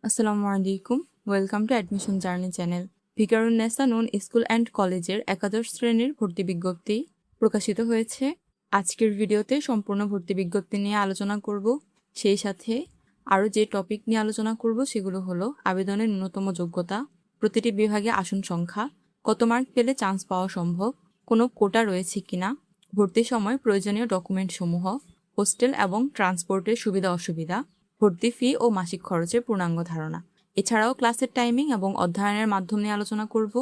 আসসালামু আলাইকুম। Welcome to admission journey channel. Viqarunnisa Noon school and কলেজের একাদশ শ্রেণীর ভর্তি বিজ্ঞপ্তি প্রকাশিত হয়েছে। আজকের ভিডিওতে সম্পূর্ণ ভর্তি বিজ্ঞপ্তি নিয়ে আলোচনা করব। সেই সাথে আরও যে টপিক নিয়ে আলোচনা করব সেগুলো হলো আবেদনের ন্যূনতম যোগ্যতা, প্রতিটি বিভাগে আসন সংখ্যা, কত মার্ক পেলে চান্স পাওয়া সম্ভব, কোনো কোটা রয়েছে কিনা, ভর্তির সময় প্রয়োজনীয় ডকুমেন্ট সমূহ, হোস্টেল এবং ট্রান্সপোর্টের সুবিধা অসুবিধা, ভর্তি ফি ও মাসিক খরচের পূর্ণাঙ্গ ধারণা। এছাড়াও ক্লাসের টাইমিং এবং অধ্যয়নের মাধ্যম নিয়ে আলোচনা করব।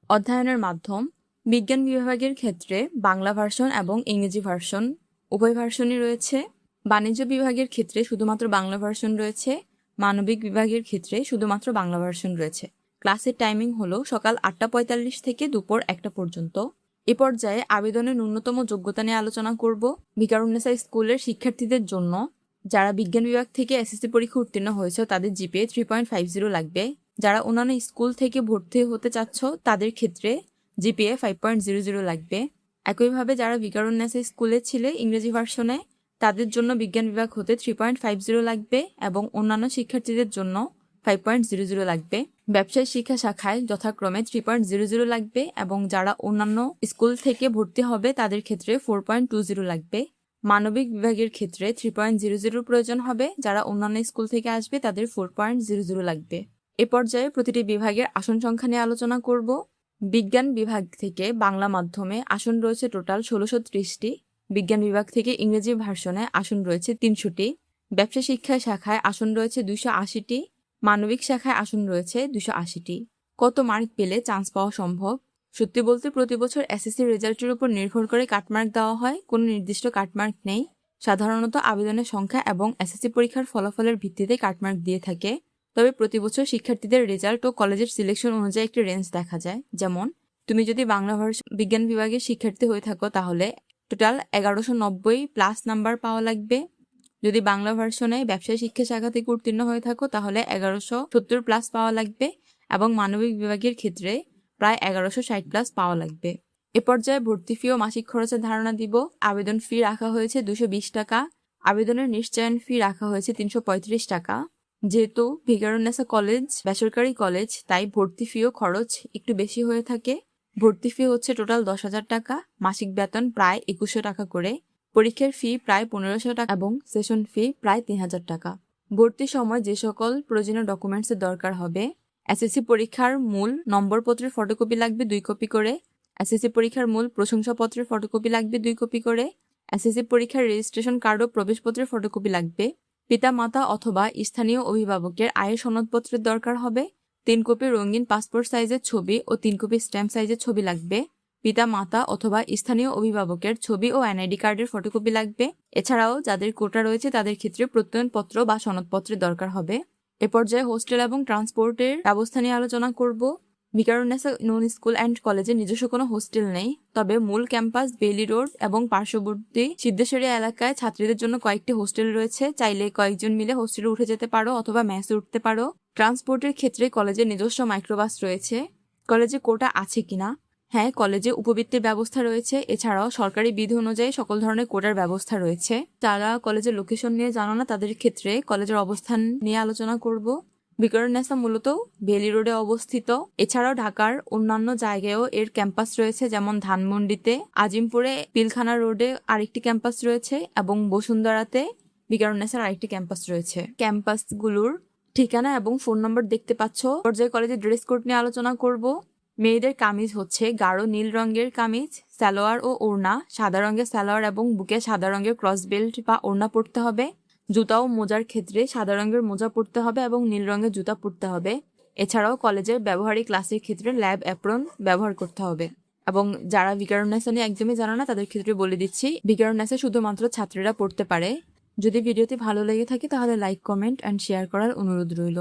অধ্যয়নের মাধ্যম বিজ্ঞান বিভাগের ক্ষেত্রে বাংলা ভার্সন এবং ইংরেজি ভার্সন উভয় ভার্সনই রয়েছে। বাণিজ্য বিভাগের ক্ষেত্রে শুধুমাত্র বাংলা ভার্সন রয়েছে। মানবিক বিভাগের ক্ষেত্রে শুধুমাত্র বাংলা ভার্সন রয়েছে। ক্লাসের টাইমিং হলো সকাল 8:45 থেকে দুপুর 1টা পর্যন্ত। এ পর্যায়ে আবেদনের ন্যূনতম যোগ্যতা নিয়ে আলোচনা করব। ভিকারুন্নেসা স্কুলের শিক্ষার্থীদের জন্য যারা বিজ্ঞান বিভাগ থেকে এসএসসি পরীক্ষা উত্তীর্ণ হয়েছে তাদের জিপিএ 3.50 লাগবে। যারা অন্যান্য স্কুল থেকে ভর্তি হতে চাচ্ছ তাদের ক্ষেত্রে জিপিএ 5.00 লাগবে। একইভাবে যারা ভিকারুন্নেসা স্কুলে ছিলে ইংরেজি ভার্সনে তাদের জন্য বিজ্ঞান বিভাগ হতে 3.50 লাগবে এবং অন্যান্য শিক্ষার্থীদের জন্য 5.00 লাগবে। ব্যবসায় শিক্ষা শাখায় যথাক্রমে 3.00 লাগবে এবং যারা অন্যান্য স্কুল থেকে ভর্তি হবে তাদের ক্ষেত্রে 4.20 লাগবে। মানবিক বিভাগের ক্ষেত্রে 3.00 প্রয়োজন হবে। যারা অন্যান্য স্কুল থেকে আসবে তাদের 4.00 লাগবে। এ পর্যায়ে প্রতিটি বিভাগের আসন সংখ্যা নিয়ে আলোচনা করব। বিজ্ঞান বিভাগ থেকে বাংলা মাধ্যমে আসন রয়েছে টোটাল 1630টি। বিজ্ঞান বিভাগ থেকে ইংরেজি ভার্সনে আসন রয়েছে 300টি। ব্যবসা শিক্ষা শাখায় আসন রয়েছে 280টি। মানবিক শাখায় আসন রয়েছে 280টি। কত মার্ক পেলে চান্স পাওয়া সম্ভব? সত্যি বলতে প্রতি বছর এসএসসি রেজাল্টের উপর নির্ভর করে কাটমার্ক দেওয়া হয়। কোনো নির্দিষ্ট কাটমার্ক নেই। সাধারণত আবেদনের সংখ্যা এবং এসএসসি পরীক্ষার ফলাফলের ভিত্তিতে কাটমার্ক দিয়ে থাকে। তবে প্রতি বছর শিক্ষার্থীদের রেজাল্ট ও কলেজের সিলেকশন অনুযায়ী একটি রেঞ্জ দেখা যায়। যেমন তুমি যদি বাংলা ভার্সন বিজ্ঞান বিভাগের শিক্ষার্থী হয়ে থাকো তাহলে টোটাল 1190 প্লাস নাম্বার পাওয়া লাগবে। যদি বাংলা ভার্সনে ব্যবসায় শিক্ষা শাখা থেকে উত্তীর্ণ হয়ে থাকো তাহলে 1170 প্লাস পাওয়া লাগবে এবং মানবিক বিভাগের ক্ষেত্রে প্রায় 1160 প্লাস পাওয়া লাগবে। এ পর্যায়ে ভর্তি ফি ও মাসিক খরচের ধারণা দিব। আবেদন ফি রাখা হয়েছে 220 টাকা। আবেদনের নিশ্চয়ন ফি রাখা হয়েছে 335 টাকা। যেহেতু ভিকারুন্নেসা কলেজ বেসরকারি কলেজ তাই ভর্তি ফি ও খরচ একটু বেশি হয়ে থাকে। ভর্তি ফি হচ্ছে টোটাল 10,000 টাকা। মাসিক বেতন প্রায় 2100 টাকা করে। পরীক্ষার ফি প্রায় 1500 টাকা এবং সেশন ফি প্রায় 3000 টাকা। ভর্তির সময় যে সকল প্রয়োজনীয় ডকুমেন্টসের দরকার হবে: এসএসসি পরীক্ষার মূল নম্বরপত্রের ফটোকপি লাগবে 2 কপি করে। এসএসসি পরীক্ষার মূল প্রশংসাপত্রের ফটোকপি লাগবে 2 কপি করে। এসএসসি পরীক্ষার রেজিস্ট্রেশন কার্ড ও প্রবেশপত্রের ফটোকপি লাগবে। পিতা মাতা অথবা স্থানীয় অভিভাবকের আয়ের সনদপত্রের দরকার হবে। 3 কপি রঙিন পাসপোর্ট সাইজের ছবি ও 3 কপি স্ট্যাম্প সাইজের ছবি লাগবে। পিতা মাতা অথবা স্থানীয় অভিভাবকের ছবি ও এনআইডি কার্ডের ফটোকপি লাগবে। এছাড়াও যাদের কোটা রয়েছে তাদের ক্ষেত্রে প্রত্যয়নপত্র বা সনদপত্রের দরকার হবে। এ পর্যায়ে হোস্টেল এবং ট্রান্সপোর্টের ব্যবস্থা নিয়ে আলোচনা করব। ভিকারুন্নেসা নূন স্কুল অ্যান্ড কলেজে নিজস্ব কোনো হোস্টেল নেই। তবে মূল ক্যাম্পাস বেইলি রোড এবং পার্শ্ববর্তী সিদ্ধেশ্বরী এলাকায় ছাত্রীদের জন্য কয়েকটি হোস্টেল রয়েছে। চাইলে কয়েকজন মিলে হোস্টেলে উঠে যেতে পারো অথবা মেসে উঠতে পারো। ট্রান্সপোর্টের ক্ষেত্রে কলেজের নিজস্ব মাইক্রোবাস রয়েছে। কলেজে কোটা আছে কিনা? হ্যাঁ, কলেজে উপবৃত্তির ব্যবস্থা রয়েছে। এছাড়াও সরকারি বিধি অনুযায়ী সকল ধরনের কোটার ব্যবস্থা রয়েছে। যারা কলেজের লোকেশন নিয়ে জানো না তাদের ক্ষেত্রে কলেজের অবস্থান নিয়ে আলোচনা করব। ভিকারুন্নেসা মূলত বেইলি রোডে অবস্থিত। এছাড়াও ঢাকার অন্যান্য জায়গায়ও এর ক্যাম্পাস রয়েছে, যেমন ধানমন্ডিতে, আজিমপুরে, পিলখানা রোডে আরেকটি ক্যাম্পাস রয়েছে এবং বসুন্ধরাতে ভিকারুন্নেসার আরেকটি ক্যাম্পাস রয়েছে। ক্যাম্পাসগুলোর ঠিকানা এবং ফোন নম্বর দেখতে পাচ্ছ। পর্যায়ে কলেজের ড্রেস কোড নিয়ে আলোচনা করব। মেয়েদের কামিজ হচ্ছে গাঢ় নীল রঙের কামিজ, সালোয়ার ও ওড়না সাদা রঙের সালোয়ার এবং বুকে সাদা রঙের ক্রস বেল্ট বা ওড়না পরতে হবে। জুতা ও মোজার ক্ষেত্রে সাদা রঙের মোজা পরতে হবে এবং নীল রঙের জুতা পরতে হবে। এছাড়াও কলেজের ব্যবহারিক ক্লাসের ক্ষেত্রে ল্যাব অ্যাপ্রন ব্যবহার করতে হবে। এবং যারা ভিকারুন্নেসা নিয়ে একদমই জানো না তাদের ক্ষেত্রে বলে দিচ্ছি, ভিকারুন্নেসা শুধুমাত্র ছাত্রীরা পড়তে পারে। যদি ভিডিওটি ভালো লেগে থাকে তাহলে লাইক, কমেন্ট অ্যান্ড শেয়ার করার অনুরোধ রইল।